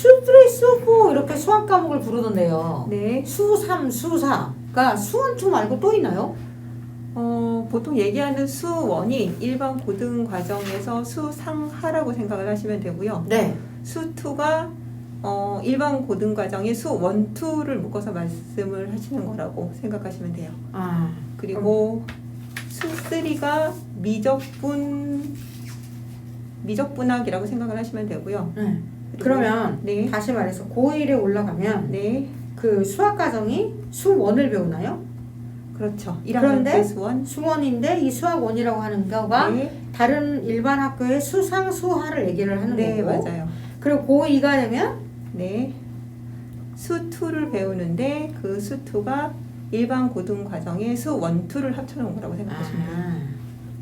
수3, 수4 이렇게 수학 과목을 부르던데요. 네. 수3, 수4. 그러니까 수1, 2 말고 또 있나요? 보통 얘기하는 수1이 일반 고등 과정에서 수상하라고 생각을 하시면 되고요. 네. 수2가 일반 고등 과정의 수1, 2를 묶어서 말씀을 하시는 거라고 생각하시면 돼요. 아, 그리고 수3가 미적분학이라고 생각을 하시면 되고요. 네. 그러면 네. 다시 말해서 고1에 올라가면 네, 그 수학 과정이 수1을 배우나요? 그렇죠. 그런데 1학년 때 수원. 수1인데 이 수학 1이라고 하는 거가 네, 다른 일반 학교의 수상, 수하를 얘기를 하는 네, 거고. 맞아요. 그리고 고2가 되면 네, 수2를 배우는데 그 수2가 일반 고등 과정의 수1, 2를 합쳐놓은 거라고 생각하시면 돼요.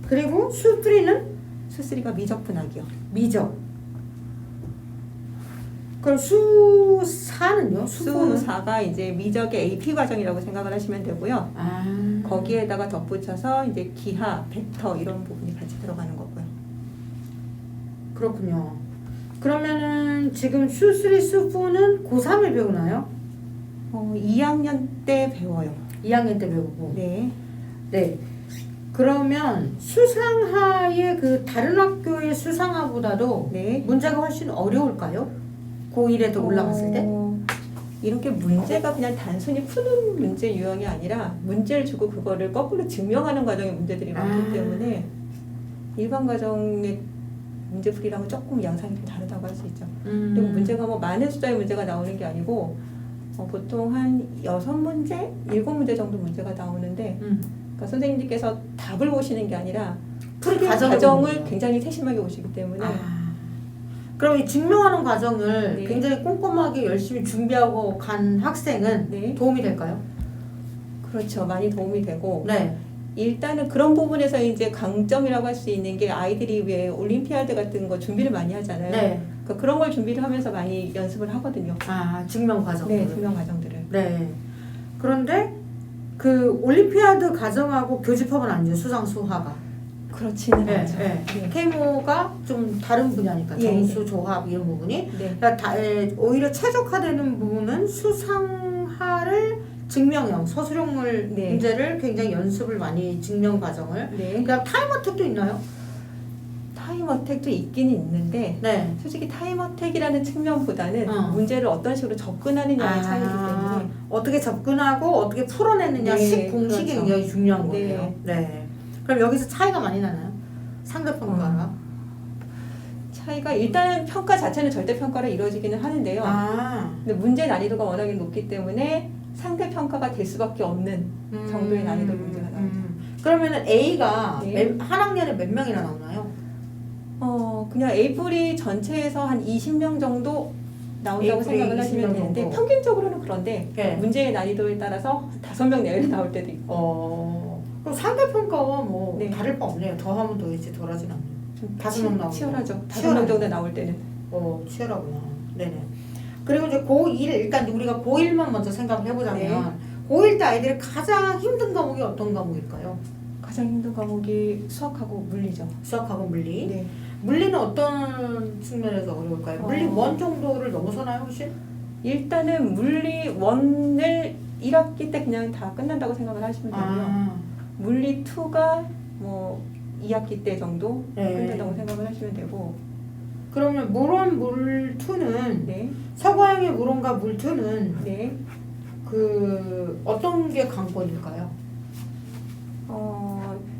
그리고 수3는 수3가 미적분학이요. 미적. 그럼 수4는요? 수4는? 수4가 이제 미적의 AP 과정이라고 생각을 하시면 되고요. 거기에다가 덧붙여서 이제 기하, 벡터 이런 부분이 같이 들어가는 거고요. 그렇군요. 그러면은 지금 수3, 수4는 고3을 배우나요? 2학년 때 배워요. 2학년 때 배우고. 네. 네. 그러면 수상하의 그 다른 학교의 수상하보다도 네. 문제가 훨씬 어려울까요? 고1에도 올라갔을 때? 이렇게 문제가 그냥 단순히 푸는 문제 유형이 아니라 문제를 주고 그거를 거꾸로 증명하는 과정의 문제들이 많기 때문에 일반 과정의 문제풀이랑은 조금 양상이 좀 다르다고 할 수 있죠. 그리고 문제가 뭐 많은 숫자의 문제가 나오는 게 아니고 보통 한 6문제, 7문제 정도 문제가 나오는데 그러니까 선생님들께서 답을 보시는 게 아니라 풀이 과정을 굉장히 세심하게 보시기 때문에 그럼 이 증명하는 과정을 네. 굉장히 꼼꼼하게 열심히 준비하고 간 학생은 네. 도움이 될까요? 그렇죠. 많이 도움이 되고 네. 일단은 그런 부분에서 이제 강점이라고 할 수 있는 게 아이들이 왜 올림피아드 같은 거 준비를 많이 하잖아요. 네. 그러니까 그런 걸 준비를 하면서 많이 연습을 하거든요. 증명 과정. 네, 증명 과정들을. 네. 그런데 그 올림피아드 과정하고 교집합은 아니죠. 수상 수하가. 그렇지는 않죠. 네. 케이모가 좀 다른 분야니까 정수, 조합 이런 부분이. 네. 그러니까 오히려 최적화되는 부분은 수상하를 증명형, 서술형을 네. 문제를 굉장히 연습을 많이 증명 과정을. 네. 그러니까 타임어택도 있나요? 타임어택도 있기는 있는데 네. 솔직히 타임어택이라는 측면보다는 문제를 어떤 식으로 접근하느냐의 차이기 때문에 어떻게 접근하고 어떻게 풀어내느냐 네, 공식이 그렇죠. 굉장히 중요한 네. 거예요. 네. 그럼 여기서 차이가 많이 나나요? 상대평가가? 차이가 일단 평가 자체는 절대평가로 이루어지기는 하는데요. 근데 문제 난이도가 워낙에 높기 때문에 상대평가가 될 수밖에 없는 정도의 난이도 문제가 나오죠. 그러면은 A가 네. 한 학년에 몇 명이나 나오나요? 그냥 A뿔이 전체에서 한 20명 정도 나온다고 A뿔이 생각을 하시면 20명 되는데 정도. 평균적으로는 그런데 네. 문제의 난이도에 따라서 5명 내외로 나올 때도 있고 그럼 상대평가와 뭐 네. 다를 바 없네요. 더 하면 더 이제 덜하진 않네요. 좀 5명 나오는 치열하죠. 거. 5명 정도 나올 때는. 치열하구나. 네네. 그리고 이제 고1, 일단 우리가 고1만 먼저 생각을 해보자면 고1 때 아이들이 가장 힘든 과목이 어떤 과목일까요? 가장 힘든 과목이 수학하고 물리죠. 수학하고 물리. 네. 물리는 어떤 측면에서 어려울까요? 물리 1 정도를 넘어서나요, 혹시? 일단은 물리 1을 1학기 때 그냥 다 끝난다고 생각을 하시면 되고요. 물리 2가 뭐 2학기 때 정도 끝난다고 생각을 하시면 되고. 그러면 물원, 물2는 네. 서구형의 물원과 물2는 네. 그 어떤 게 강권일까요?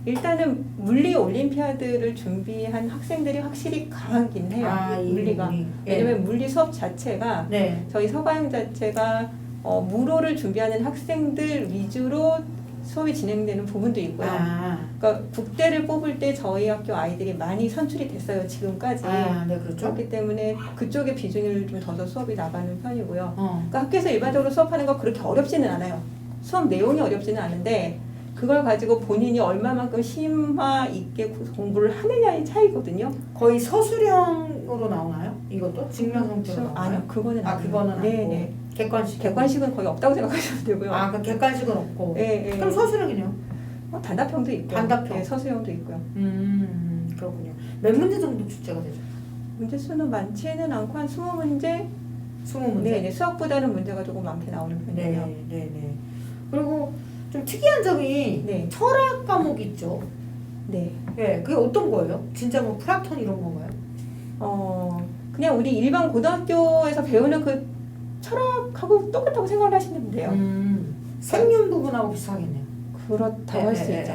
일단은 물리 올림피아드를 준비한 학생들이 확실히 강하긴 해요. 물리가. 왜냐면 물리 수업 자체가 저희 서가형 자체가 물오를 준비하는 학생들 위주로 수업이 진행되는 부분도 있고요. 그러니까 국대를 뽑을 때 저희 학교 아이들이 많이 선출이 됐어요. 지금까지. 네, 그렇죠. 그렇기 때문에 그쪽의 비중을 좀 둬서 수업이 나가는 편이고요. 그러니까 학교에서 일반적으로 수업하는 거 그렇게 어렵지는 않아요. 수업 내용이 어렵지는 않은데 그걸 가지고 본인이 얼마만큼 심화 있게 공부를 하느냐의 차이거든요. 거의 서술형으로 나오나요? 이것도? 증명 형태로 나오나요? 아니요, 그거는 아니에요. 그거는 아니고. 네네. 객관식. 객관식은 거의 없다고 생각하시면 되고요. 그 객관식은 없고. 네. 그럼 서술형이네요. 단답형도 있고요. 단답형. 네, 서술형도 있고요. 그렇군요. 몇 문제 정도 출제가 되죠? 문제 수는 많지는 않고 한 20문제 20문제. 네, 수학보다는 문제가 조금 많게 나오는 편이에요. 네. 그리고 좀 특이한 점이 네. 철학 과목 있죠. 네. 네, 그게 어떤 거예요? 진짜 뭐 플라톤 이런 건가요? 그냥 우리 일반 고등학교에서 배우는 그 철학하고 똑같다고 생각을 하시면 돼요. 생륜 부분하고 비슷하겠네요. 그렇다고 할 수 있죠.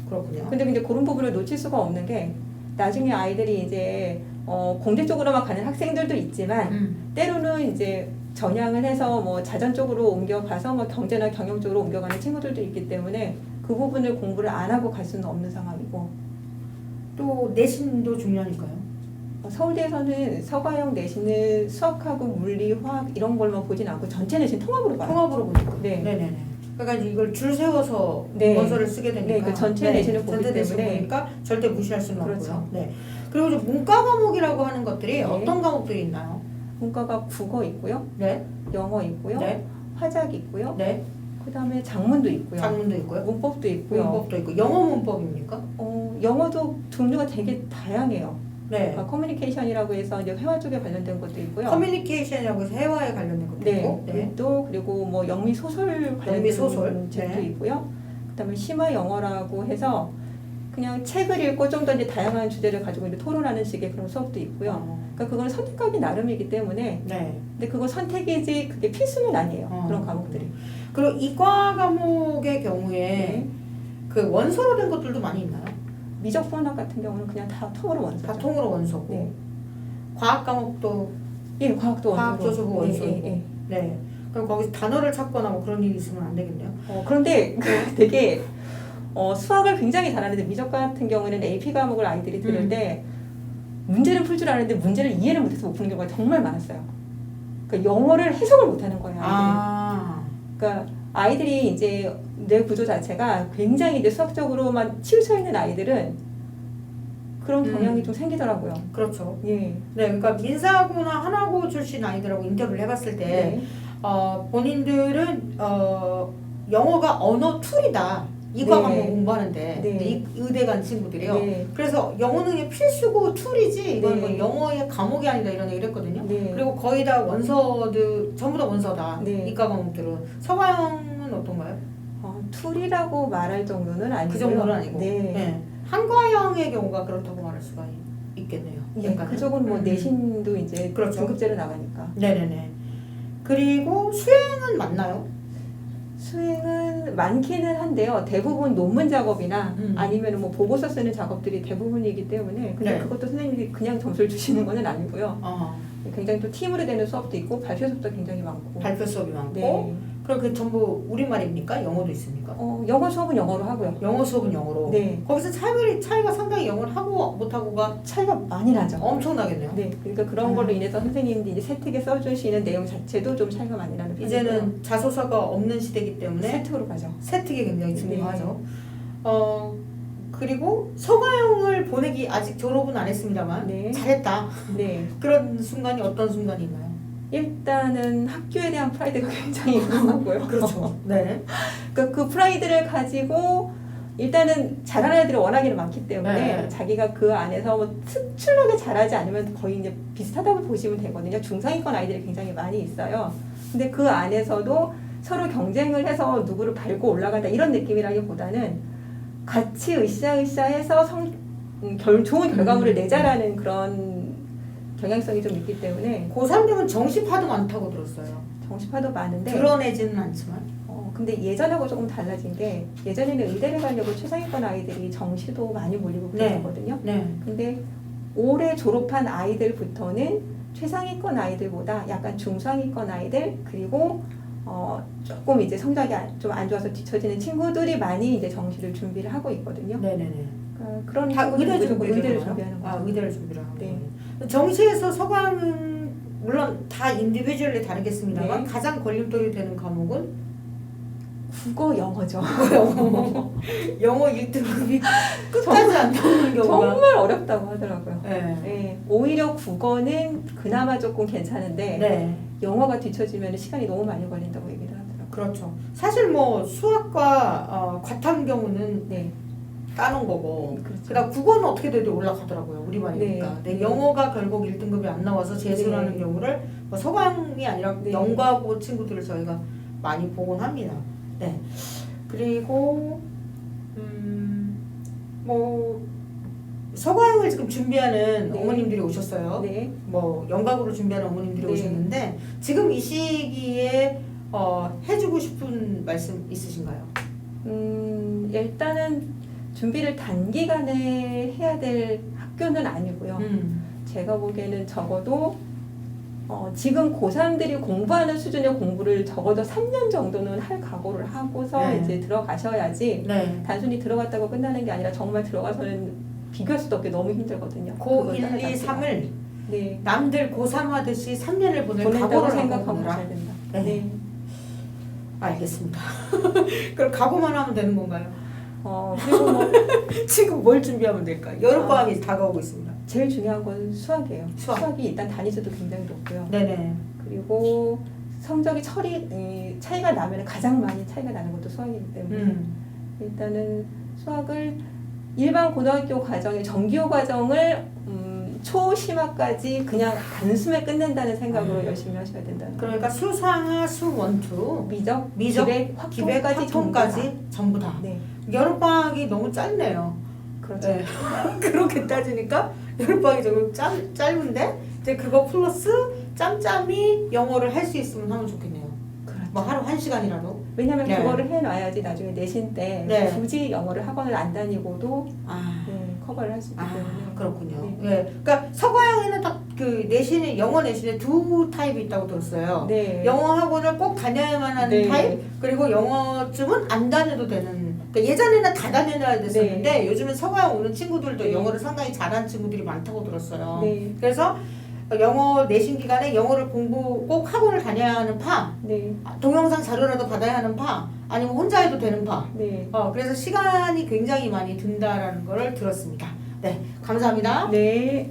그렇군요. 근데 이제 그런 부분을 놓칠 수가 없는 게 나중에 아이들이 이제 공대 쪽으로만 가는 학생들도 있지만 때로는 이제 전향을 해서 뭐 자전 쪽으로 옮겨가서 뭐 경제나 경영 쪽으로 옮겨가는 친구들도 있기 때문에 그 부분을 공부를 안 하고 갈 수는 없는 상황이고 또 내신도 중요하니까요. 서울대에서는 서가형 내신을 수학하고 물리, 화학 이런 걸만 보진 않고 전체 내신 통합으로 봐요. 통합으로 보니까. 네. 네네네. 그러니까 이걸 줄 세워서 네. 원서를 쓰게 되니까. 네, 그 전체 내신을 보기 전체 내신 때문에. 보니까 절대 무시할 수는 그렇죠. 없고요. 네. 그리고 이제 문과 과목이라고 하는 것들이 네. 어떤 과목들이 있나요? 문과가 국어 있고요, 네. 영어 있고요, 네. 화작 있고요, 네. 그다음에 장문도 있고요, 장문도 있고요. 문법도 있고요. 문법도 있고 영어 문법입니까? 영어도 종류가 되게 다양해요. 네. 그러니까 커뮤니케이션이라고 해서 이제 회화 쪽에 관련된 것도 있고요. 커뮤니케이션이라고 해서 해화에 관련된 것도 네, 있고. 네. 또 그리고 뭐 영미 소설 관련된 영미 소설. 책도 네. 있고요. 그다음에 심화 영어라고 해서 그냥 책을 읽고 좀 더 이제 다양한 주제를 가지고 이제 토론하는 식의 그런 수업도 있고요. 그러니까 그건 선택하기 나름이기 때문에. 네. 근데 그거 선택이지 그게 필수는 아니에요. 그런 과목들이. 그리고 이과 과목의 경우에 네. 그 원서로 된 것들도 많이 있나요? 미적분학 같은 경우는 그냥 다 통으로 원서죠. 다 통으로 원서고. 네. 과학 과목도 예, 과학도 과학 원서로. 조수부 원서고. 예. 네. 그럼 거기서 단어를 찾거나 뭐 그런 일이 있으면 안 되겠네요. 그런데 되게 수학을 굉장히 잘하는데 미적 같은 경우에는 AP 과목을 아이들이 들을 때 문제는 풀 줄 아는데 문제를 이해를 못해서 못 푸는 경우가 정말 많았어요. 그러니까 영어를 해석을 못하는 거예요, 아이들이. 그러니까 아이들이 이제 뇌 구조 자체가 굉장히 이제 수학적으로만 치우쳐 있는 아이들은 그런 경향이 좀 생기더라고요. 그렇죠. 예. 네, 그러니까 민사고나 한화고 출신 아이들하고 인터뷰를 해봤을 때 네. 본인들은 영어가 언어 툴이다. 이과 네. 과목 공부하는데 네. 의대 간 친구들이요. 네. 그래서 영어는 그냥 필수고 툴이지 이건 네. 뭐 영어의 과목이 아니다 이런 얘기를 했거든요. 네. 그리고 거의 다 원서들 전부 다 원서다. 네. 이과 과목들은. 서가형은 어떤가요? 툴이라고 말할 정도는 아니고요. 그 정도는 아니고. 네. 한과형의 경우가 그렇다고 말할 수가 있겠네요. 예, 약간은. 그쪽은 뭐 내신도 이제 그렇죠. 등급제로 나가니까. 네네네. 그리고 수행은 맞나요? 수행은 많기는 한데요. 대부분 논문 작업이나 음. 아니면 뭐 보고서 쓰는 작업들이 대부분이기 때문에 근데 네. 그것도 선생님이 그냥 점수를 주시는 건 아니고요. 굉장히 또 팀으로 되는 수업도 있고 발표 수업도 굉장히 많고. 발표 수업이 많고. 네. 그럼 그 전부 우리말입니까? 영어도 있습니까? 영어 수업은 영어로 하고요. 영어 수업은 영어로. 네. 거기서 차이가 상당히 영어를 하고 못하고가 차이가 많이 나죠. 엄청나겠네요. 네, 그러니까 그런 걸로 인해서 선생님들이 이제 세특에 써주시는 내용 자체도 좀 차이가 많이 나는 편이고요. 이제는 자소서가 없는 시대이기 때문에 세특으로 가죠. 세특이 굉장히 중요하죠. 그리고 서가형을 보내기 아직 졸업은 안 했습니다만 네. 잘했다. 네. 그런 순간이 어떤 순간이 있나요? 일단은 학교에 대한 프라이드가 굉장히 강하고요. 그렇죠. 네. 그러니까 그 프라이드를 가지고 일단은 잘하는 애들이 워낙에는 많기 때문에 네. 자기가 그 안에서 뭐 특출나게 잘하지 않으면 거의 이제 비슷하다고 보시면 되거든요. 중상위권 아이들이 굉장히 많이 있어요. 근데 그 안에서도 서로 경쟁을 해서 누구를 밟고 올라간다 이런 느낌이라기보다는 같이 으쌰으쌰해서 좋은 결과물을 내자라는 그런 경향성이 좀 있기 때문에 고3 되면 정시파도 많다고 들었어요. 정시파도 많은데 드러내지는 않지만. 근데 예전하고 조금 달라진 게 예전에는 의대를 가려고 최상위권 아이들이 정시도 많이 몰리고 그랬거든요. 네. 근데 올해 졸업한 아이들부터는 최상위권 아이들보다 약간 중상위권 아이들 그리고 조금 이제 성적이 좀 안 좋아서 뒤처지는 친구들이 많이 이제 정시를 준비를 하고 있거든요. 네네네. 그런 다 의대 의대를 준비하는 거죠. 의대를 준비를 하는 네. 거예요. 정시에서 서강은 물론 다 인디비주얼리 다르겠습니다만 네. 가장 걸림돌이 되는 과목은 국어 영어죠. 영어 1등급이 끝까지 안 나오는 경우가 정말 어렵다고 하더라고요. 네. 네, 오히려 국어는 그나마 조금 괜찮은데 네. 영어가 뒤처지면 시간이 너무 많이 걸린다고 얘기를 하더라고요. 그렇죠. 사실 뭐 수학과 과탐 경우는 네. 따놓은 거고 그렇죠. 그다음 국어는 어떻게 돼도 올라가더라고요. 우리말이니까. 네. 네, 영어가 결국 1등급이 안 나와서 재수라는 네. 경우를 뭐 서강이 아니라 네. 영과고 친구들을 저희가 많이 보곤 합니다. 네. 그리고 뭐 서과형을 지금 준비하는 네. 어머님들이 오셨어요. 네. 뭐 영각으로 준비하는 어머님들이 네. 오셨는데 지금 이 시기에 해주고 싶은 말씀 있으신가요? 일단은 준비를 단기간에 해야 될 학교는 아니고요. 제가 보기에는 적어도 지금 고3들이 공부하는 수준의 공부를 적어도 3년 정도는 할 각오를 하고서 네. 이제 들어가셔야지 네. 단순히 들어갔다고 끝나는 게 아니라 정말 들어가서는 비교할 수도 없게 너무 힘들거든요. 고1, 그걸 2, 3을 네. 남들 고3 하듯이 3년을 보낼 보낸다고 각오를 생각하고 하고 가셔야 된다. 네. 네. 알겠습니다. 그럼 각오만 하면 되는 건가요? 그리고 뭐 지금 뭘 준비하면 될까요? 여름방학이 다가오고 있습니다. 제일 중요한 건 수학이에요. 수학. 수학이 일단 단위수도 굉장히 높고요. 네네. 그리고 성적이 차이가 나면 가장 많이 차이가 나는 것도 수학이기 때문에 일단은 수학을 일반 고등학교 과정의 정기호 과정을 초심화까지 그냥 단숨에 끝낸다는 생각으로 열심히 하셔야 된다는 거예요. 그러니까 수상하, 수원투, 미적, 미적, 기백, 기백, 확통까지 전부 다. 네, 여름방학이 너무 짧네요. 그렇죠. 네. 그렇게 따지니까 여름방학이 조금 짧은데 이제 그거 플러스 짬짬이 영어를 할 수 있으면 하면 좋겠네요. 그렇죠. 뭐 하루 1시간이라도. 왜냐하면 네. 그거를 해놔야지 나중에 내신 때 네. 굳이 영어를 학원을 안 다니고도 아, 커버를 할 수 있기 때문에. 그렇군요. 네. 예. 그러니까 서과형에는 딱 그 내신에 영어 내신에 두 타입이 있다고 들었어요. 네. 영어 학원을 꼭 다녀야만 하는 네. 타입, 그리고 영어쯤은 안 다녀도 되는. 그러니까 예전에는 다 다녀야 됐었는데 요즘은 서과형 오는 친구들도 네. 영어를 상당히 잘하는 친구들이 많다고 들었어요. 네. 그래서 영어 내신 기간에 영어를 공부 꼭 학원을 다녀야 하는 파, 네. 동영상 자료라도 받아야 하는 파, 아니면 혼자 해도 되는 파. 네. 그래서 시간이 굉장히 많이 든다라는 걸 들었습니다. 네, 감사합니다. 네.